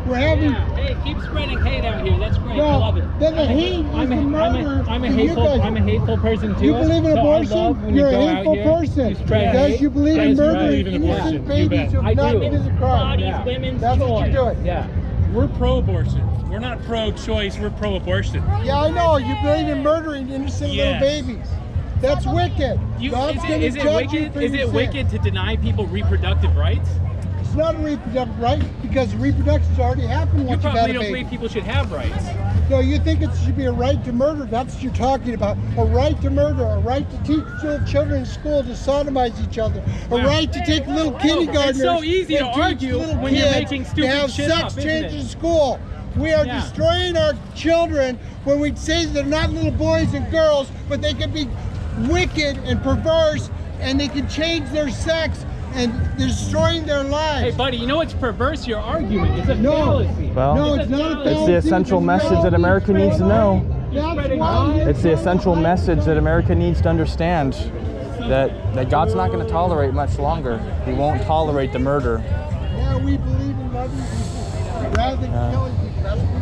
We're having. Hey, keep spreading hate out here. That's great. No, I love it. then the hate is the murder. I'm a hateful person too. You believe in abortion? You're a hateful person. Because you believe in murdering innocent babies who have not committed a crime. Bodies, women's That's what you're doing. Yeah. We're pro-abortion. We're not pro-choice. We're pro-abortion. Yeah, I know. You believe in murdering innocent little babies. That's wicked. Is it wicked to deny people reproductive rights? It's not a reproductive right because reproduction's already happened once You you've had probably a don't baby. believe people should have rights. No, you think it should be a right to murder. That's what you're talking about. A right to murder, a right to teach little children in school to sodomize each other, a right to take little kindergartners. It's so easy to argue when you're making stupid have shit sex up, change isn't it? in school. We are destroying our children when we say they're not little boys and girls, but they can be wicked and perverse, and they can change their sex, and they're destroying their lives. Hey, buddy, you know what's perverse? Your argument. It's a fallacy. Well, no, it's not a fallacy. It's the essential message that America needs to know. It's the essential message that America needs to understand. That God's not going to tolerate much longer. He won't tolerate the murder. Yeah, we believe in loving people rather than killing people.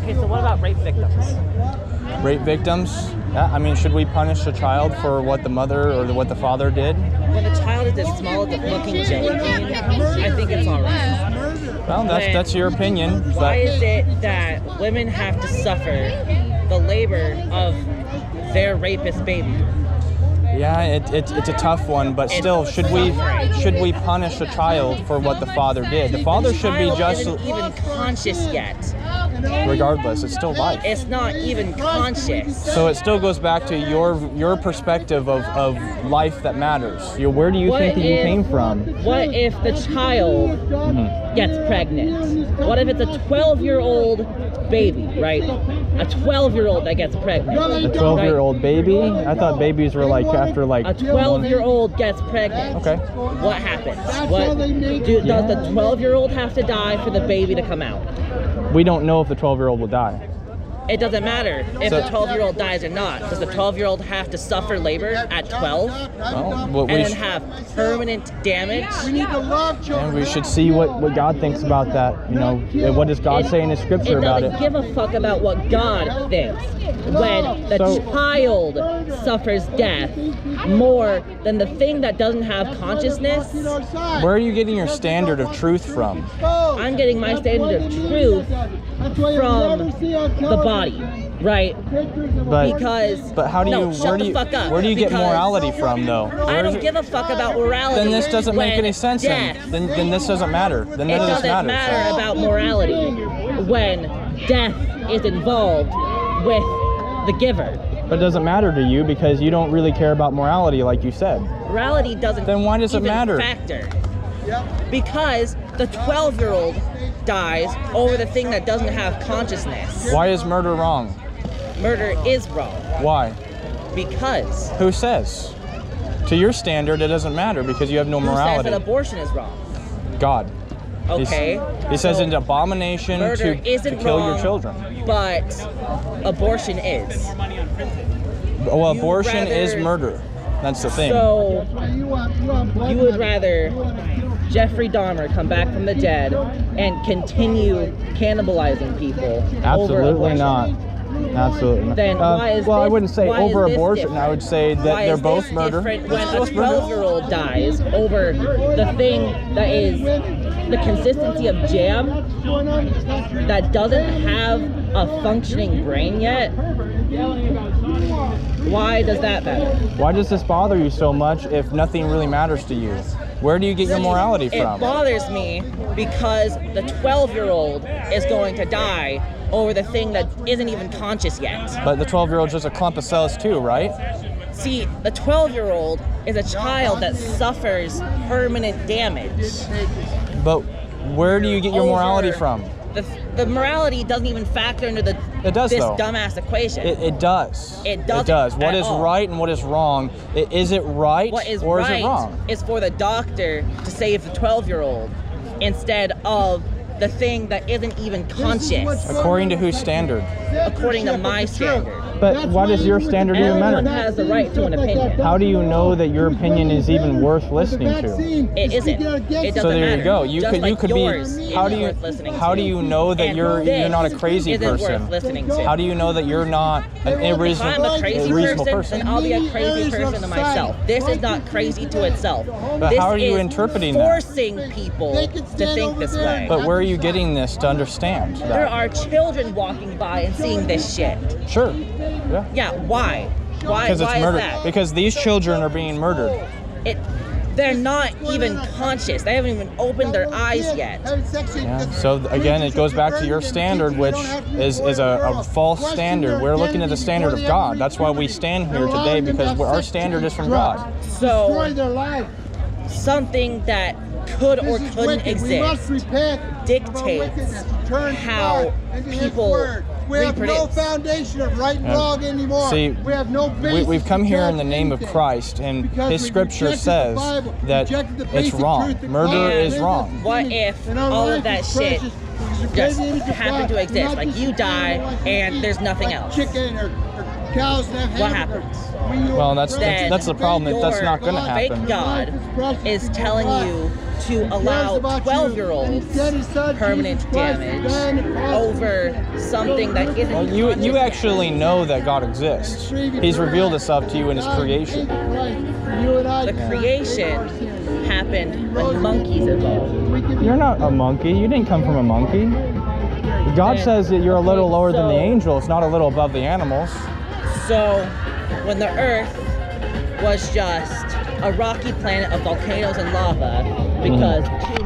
Okay, so what about rape victims? Rape victims? Yeah, I mean, should we punish a child for what the mother or what the father did? When the child is as small as a fucking jelly bean, I think it's alright. Well, that's your opinion. Why is it that women have to suffer the labor of their rapist baby? Yeah, it's a tough one, but still, should we punish a child for what the father did? The father should be just isn't even conscious yet. Regardless, it's still life. It's not even conscious. So it still goes back to your perspective of life that matters. Where do you think that you came from? What if the child gets pregnant? What if it's a 12-year-old baby, right? A 12-year-old that gets pregnant. A 12-year-old baby? I thought babies were like after like... A 12-year-old gets pregnant. Okay. What happens? Does the 12-year-old have to die for the baby to come out? We don't know if the 12-year-old will die. It doesn't matter if the 12-year-old dies or not. Does the 12-year-old have to suffer labor at 12? Well, and then have permanent damage? And we should see what God thinks about that. You know, what does God say in His Scripture about it? It doesn't give a fuck about what God thinks when the child suffers death more than the thing that doesn't have consciousness. Where are you getting your standard of truth from? I'm getting my standard of truth from the body, right? But how do you where do you get morality from though? I don't give a fuck about morality. Then this doesn't make any sense. Then this doesn't matter. Then none of this matters. It doesn't matter about morality when death is involved with the giver. But it doesn't matter to you because you don't really care about morality, like you said. Morality doesn't. Then why does it matter? Factor. Because the 12-year-old dies over the thing that doesn't have consciousness. Why is murder wrong? Murder is wrong. Why? Because. Who says? To your standard, it doesn't matter because you have no morality. Who says that abortion is wrong? God. Okay. He says it's an abomination to kill your children. But abortion is. Well, abortion is murder. That's the thing. So, you would rather Jeffrey Dahmer come back from the dead and continue cannibalizing people? Absolutely not. Absolutely not. Then why is well, this, I wouldn't say over abortion. Different? I would say that they're both murder. When a 12-year-old dies over the thing that is the consistency of jam that doesn't have a functioning brain yet, why does that matter? Why does this bother you so much if nothing really matters to you? Where do you get your morality from? It bothers me because the 12-year-old is going to die over the thing that isn't even conscious yet. But the 12-year-old's just a clump of cells too, right? See, the 12-year-old is a child that suffers permanent damage. But where do you get your morality from? The morality doesn't even factor into this dumbass equation. It does. It doesn't. It does. What is all. right and what is wrong? Is it right what is or right is it wrong? Is for the doctor to save the 12-year-old instead of the thing that isn't even conscious. According to whose standard? According to my standard. But what is your standard even Everyone matter? has the right to an opinion. How do you know that your opinion is even worth listening to? It isn't. It doesn't So there matter. you go. You Just could like be. yours How do isn't you worth listening how to. do you know that And you're not a this crazy isn't person? worth listening to. How do you know that you're not an If I'm a crazy reasonable person, then I'll be a crazy person to myself. This is not crazy to itself. But This how are you is interpreting that? forcing people to think this way. But where are you getting this to understand that? There are children walking by and seeing this shit. Sure. Yeah. Yeah, why? Why Because it's is murder. that? Because these children are being murdered. They're not even conscious. They haven't even opened their eyes yet. Yeah. So again, it goes back to your standard, which is a false standard. We're looking at the standard of God. That's why we stand here today, because our standard is from God. So something that could or couldn't exist dictates how people We have no reproduce. foundation of right and wrong anymore. See, we have no basis we've come to here judge in the name of anything. Christ, and Because His we Scripture rejected the says Bible, that rejected the it's basic wrong. truth that Murder God is made wrong. us What in. if And our all life of that is shit precious because we just made in the image of happened God. to exist? Not Like just you an die animal like and we there's eat, nothing like else. Chicken or cows that have What hamburgers. happens? Well, that's Then the problem. That's not going to fake happen. God is telling you to allow 12-years permanent damage over something that isn't. Well, you conscious actually know that God exists. He's revealed Himself to you in His creation. yet. The creation happened when monkeys evolved. You're not a monkey. You didn't come from a monkey. God Then- says that you're a little okay, lower than the so- angels, not a little above the animals. So, when the Earth was just a rocky planet of volcanoes and lava, because two